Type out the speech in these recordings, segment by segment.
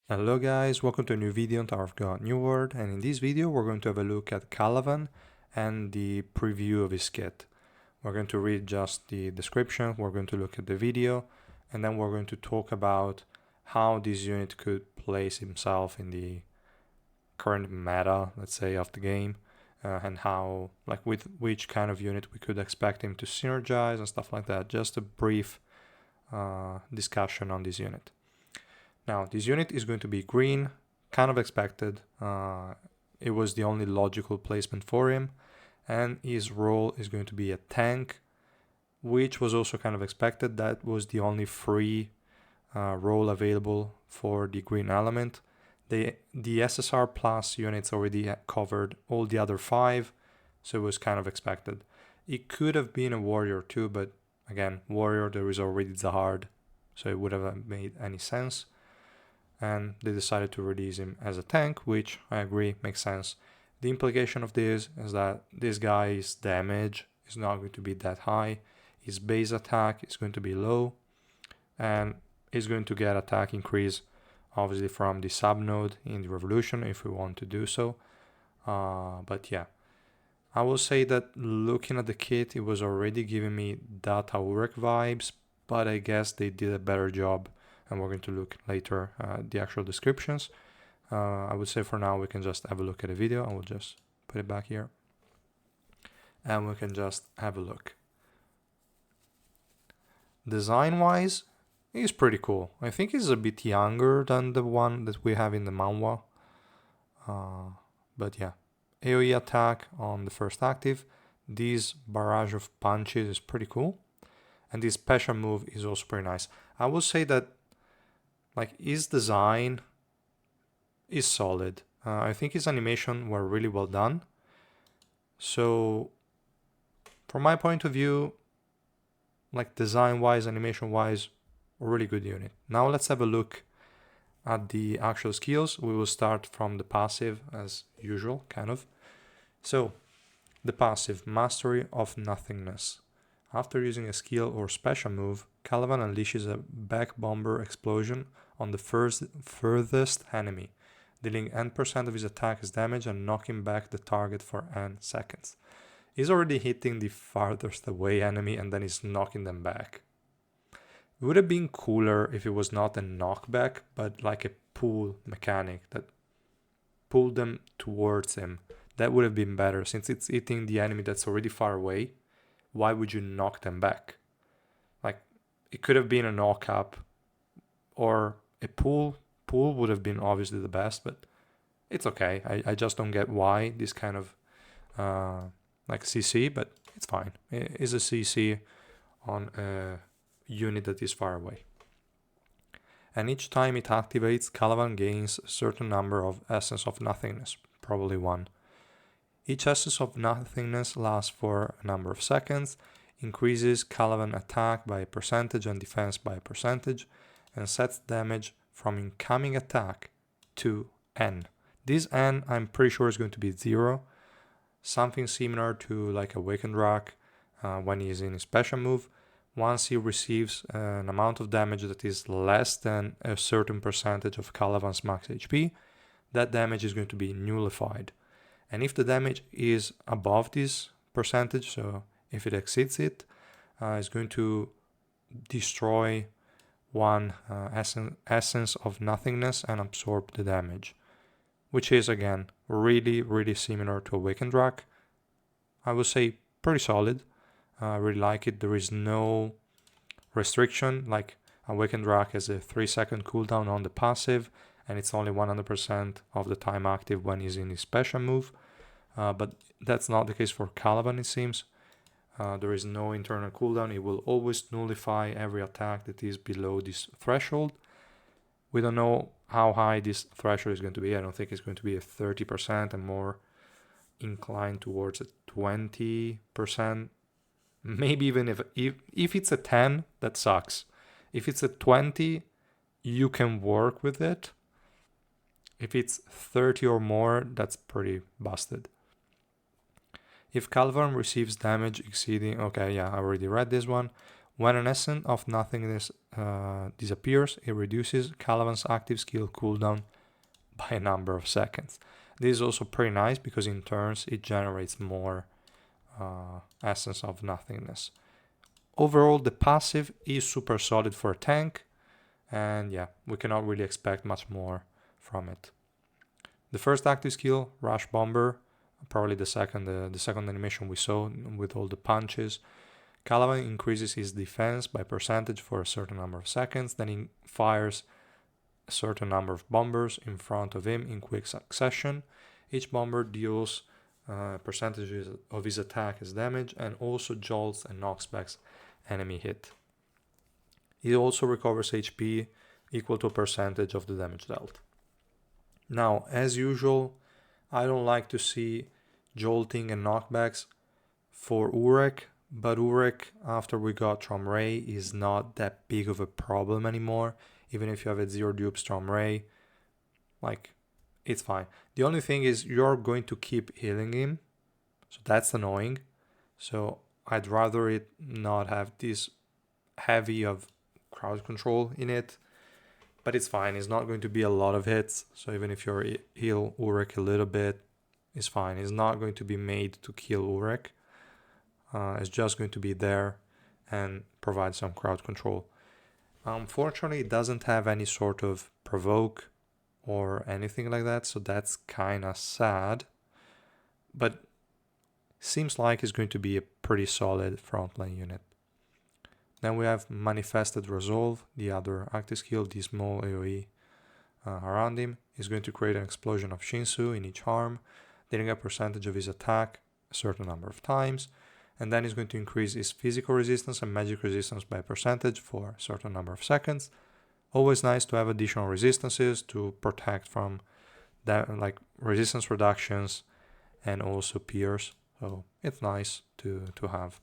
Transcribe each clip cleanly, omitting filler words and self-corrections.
Hello guys, welcome to a new video on Tower of God New World, and in this video we're going to have a look at Kallavan and the preview of his kit. We're going to read just the description, we're going to look at the video, and then we're going to talk about how this unit could place himself in the current meta, let's say, of the game, and how, like, with which kind of unit we could expect him to synergize and stuff like that. Just a brief discussion on this unit. Now, this unit is going to be green, kind of expected. It was the only logical placement for him, and his role is going to be a tank, which was also kind of expected. That was the only free role available for the green element. The SSR plus units already covered all the other 5, so it was kind of expected. It could have been a warrior too, but again, warrior, there is already Zahard, so it would have made any sense. And they decided to release him as a tank, which I agree makes sense. The implication of this is that this guy's damage is not going to be that high, his base attack is going to be low, and he's going to get attack increase obviously from the subnode in the revolution if we want to do so. But yeah, I will say that looking at the kit, it was already giving me Data Urek vibes, but I guess they did a better job, and we're going to look later at the actual descriptions. I would say for now we can just have a look at the video, and we'll just put it back here, and we can just have a look. Design wise, he's pretty cool. I think he's a bit younger than the one that we have in the manhwa, but yeah, AoE attack on the first active, this barrage of punches is pretty cool, and this special move is also pretty nice. I would say that like his design is solid. I think his animation were really well done. So from my point of view, like design wise, animation wise, a really good unit. Now let's have a look at the actual skills. We will start from the passive as usual, kind of. So the passive, Mastery of Nothingness. After using a skill or special move, Kallavan unleashes a back bomber explosion on the furthest enemy, dealing n% of his attack as damage and knocking back the target for n seconds. He's already hitting the farthest away enemy and then he's knocking them back. It would have been cooler if it was not a knockback, but like a pull mechanic that pulled them towards him. That would have been better. Since it's hitting the enemy that's already far away, why would you knock them back? Like, it could have been a knock up or a pull. Pull would have been obviously the best, but it's okay. I just don't get why this kind of like CC, but it's fine. It is a CC on a unit that is far away. And each time it activates, Kallavan gains a certain number of Essence of Nothingness, probably 1. Each Essence of Nothingness lasts for a number of seconds, increases Kallavan attack by a percentage and defense by a percentage, and sets damage from incoming attack to N. This N, I'm pretty sure, is going to be 0, something similar to like Awakened Rock when he is in his special move. Once he receives an amount of damage that is less than a certain percentage of Kallavan's max HP, that damage is going to be nullified. And if the damage is above this percentage, so if it exceeds it, it's going to destroy 1 essence of nothingness and absorb the damage, which is again really similar to Awakened Rock. I would say pretty solid. I really like it. There is no restriction, like Awakened Rock has a 3-second cooldown on the passive, and it's only 100% of the time active when he's in his special move. But that's not the case for Kallavan, it seems. There is no internal cooldown. It will always nullify every attack that is below this threshold. We don't know how high this threshold is going to be. I don't think it's going to be a 30%. I'm more inclined towards a 20%. Maybe even if it's a 10, that sucks. If it's a 20, you can work with it. If it's 30 or more, that's pretty busted. If Kallavan receives damage exceeding, okay, yeah, I already read this one. When an essence of nothingness disappears, it reduces Kallavan's active skill cooldown by a number of seconds. This is also pretty nice because in turns it generates more essence of nothingness. Overall, the passive is super solid for a tank, and yeah, we cannot really expect much more from it. The first active skill, Rush Bomber, probably the second animation we saw with all the punches. Kallavan increases his defense by percentage for a certain number of seconds, then he fires a certain number of bombers in front of him in quick succession. Each bomber deals percentages of his attack as damage and also jolts and knocks back enemy hit. He also recovers HP equal to a percentage of the damage dealt. Now, as usual, I don't like to see jolting and knockbacks for Urek, but Urek, after we got Tromray, is not that big of a problem anymore. Even if you have a 0 dupe Tromray, like, it's fine. The only thing is you're going to keep healing him, so that's annoying. So I'd rather it not have this heavy of crowd control in it, but it's fine. It's not going to be a lot of hits, so even if you heal Urek a little bit, it's fine. It's not going to be made to kill Urek. It's just going to be there and provide some crowd control. Unfortunately, it doesn't have any sort of provoke or anything like that, so that's kind of sad. But seems like it's going to be a pretty solid frontline unit. Then we have Manifested Resolve, the other active skill, the small AoE around him. Is going to create an explosion of Shinsu in each arm, dealing a percentage of his attack a certain number of times, and then he's going to increase his physical resistance and magic resistance by a percentage for a certain number of seconds. Always nice to have additional resistances to protect from that, like resistance reductions and also pierce, so it's nice to have.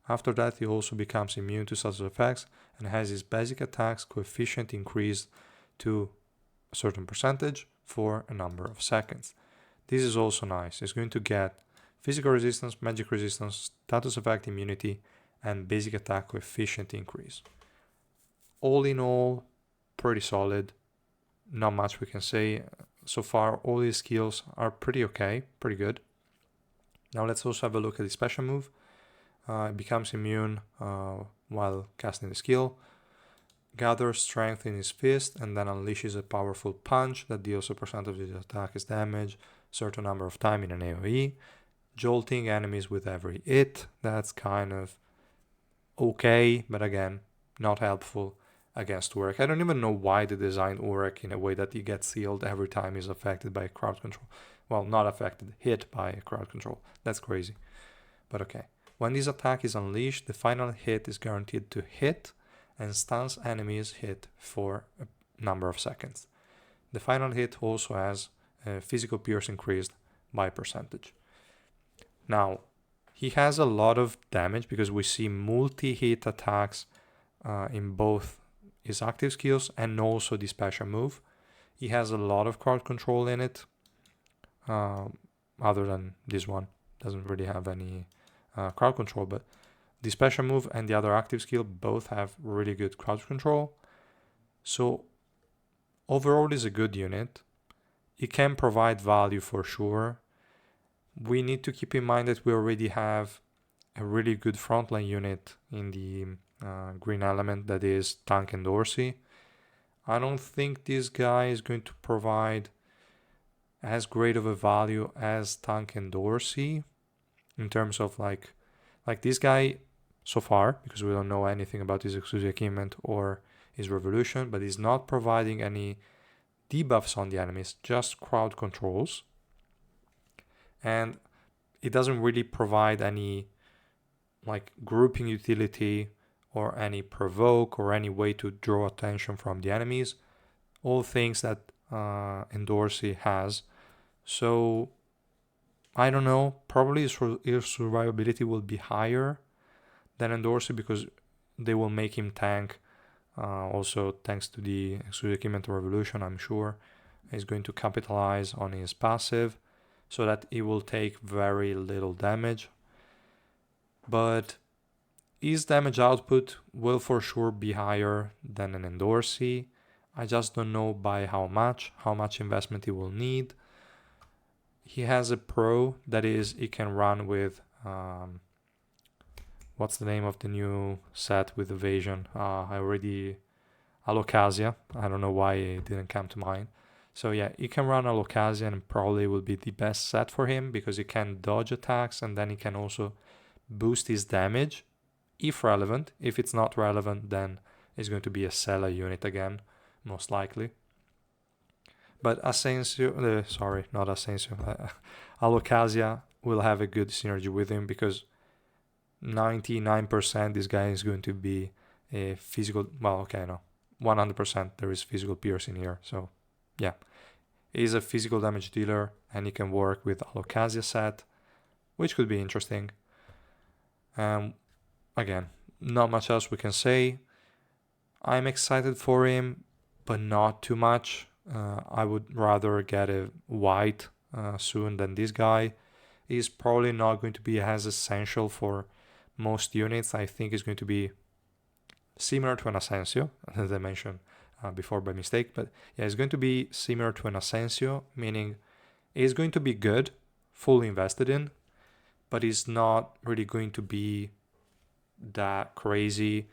After that, he also becomes immune to such effects and has his basic attacks coefficient increased to a certain percentage for a number of seconds. This is also nice. He's going to get physical resistance, magic resistance, status effect immunity, and basic attack coefficient increase. All in all, pretty solid. Not much we can say. So far, all these skills are pretty okay, pretty good. Now let's also have a look at the special move. It becomes immune while casting the skill. Gathers strength in his fist and then unleashes a powerful punch that deals a percentage of his attack as damage a certain number of time in an AoE. Jolting enemies with every hit. That's kind of okay, but again, not helpful against Urek. I don't even know why they designed Urek in a way that he gets healed every time he's affected by crowd control. Well, not affected, hit by a crowd control. That's crazy. But okay. When this attack is unleashed, the final hit is guaranteed to hit and stuns enemies hit for a number of seconds. The final hit also has physical pierce increased by percentage. Now, he has a lot of damage because we see multi-hit attacks in both his active skills and also the special move. He has a lot of crowd control in it, other than this one. Doesn't really have any crowd control, but the special move and the other active skill both have really good crowd control. So overall is a good unit. It can provide value for sure. We need to keep in mind that we already have a really good frontline unit in the green element, that is Tank and Dorsey. I don't think this guy is going to provide as great of a value as Tank and Dorsey in terms of like this guy so far, because we don't know anything about his exclusive equipment or his revolution, but he's not providing any debuffs on the enemies, just crowd controls. And it doesn't really provide any like grouping utility or any provoke or any way to draw attention from the enemies. All things that Endorsey has. So I don't know, probably his survivability will be higher than Endorsey because they will make him tank. Also, thanks to the exclusive equipment revolution, I'm sure he's going to capitalize on his passive so that he will take very little damage. But his damage output will for sure be higher than an Endorsee. I just don't know by how much investment he will need. He has a pro, that is, he can run with what's the name of the new set with evasion? Alocasia. I don't know why it didn't come to mind. So yeah, he can run Alocasia and probably will be the best set for him because he can dodge attacks and then he can also boost his damage if relevant. If it's not relevant, then it's going to be a Sela unit again, most likely. But Asensio, sorry, not Asensio, Alocasia will have a good synergy with him because 99% this guy is going to be a physical, well, okay, no, 100% there is physical piercing here. So yeah, he's a physical damage dealer and he can work with Alocasia set, which could be interesting. Again, not much else we can say. I'm excited for him, but not too much. I would rather get a white soon than this guy. He's probably not going to be as essential for most units. I think it's going to be similar to an Asensio, as I mentioned before by mistake. But yeah, it's going to be similar to an Asensio, meaning it's going to be good, fully invested in, but it's not really going to be that crazy.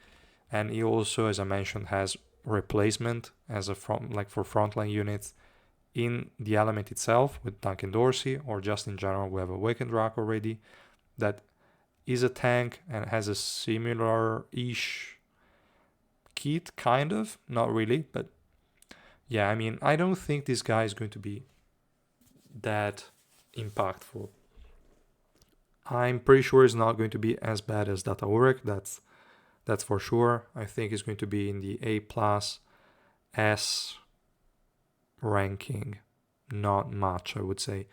And he also, as I mentioned, has replacement as a front, like for frontline units in the element itself with Duncan Dorsey, or just in general we have a Awakened Rock already that is a tank and has a similar-ish kit, kind of, not really, but yeah, I mean, I don't think this guy is going to be that impactful. I'm pretty sure it's not going to be as bad as Data Urek, that's for sure. I think it's going to be in the A plus S ranking, not much, I would say.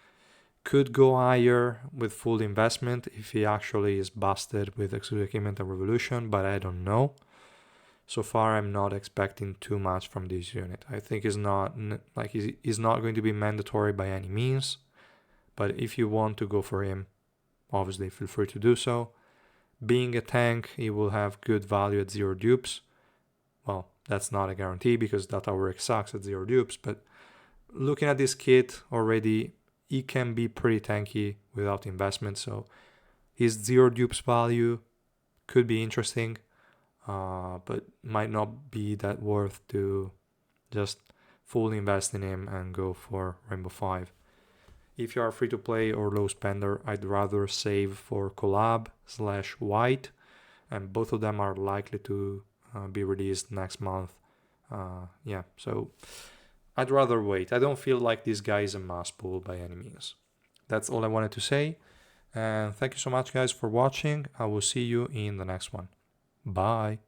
Could go higher with full investment if he actually is busted with Executive and Revolution, but I don't know. So far, I'm not expecting too much from this unit. I think he's not going to be mandatory by any means, but if you want to go for him, obviously feel free to do so. Being a tank, he will have good value at 0 dupes. Well, that's not a guarantee because Data Urek sucks at 0 dupes, but looking at this kit already, he can be pretty tanky without investment, so his 0 dupes value could be interesting, but might not be that worth to just fully invest in him and go for Rainbow 5. If you are free to play or low spender, I'd rather save for collab/white, and both of them are likely to be released next month. Yeah, so I'd rather wait. I don't feel like this guy is a must pull by any means. That's all I wanted to say. And thank you so much, guys, for watching. I will see you in the next one. Bye.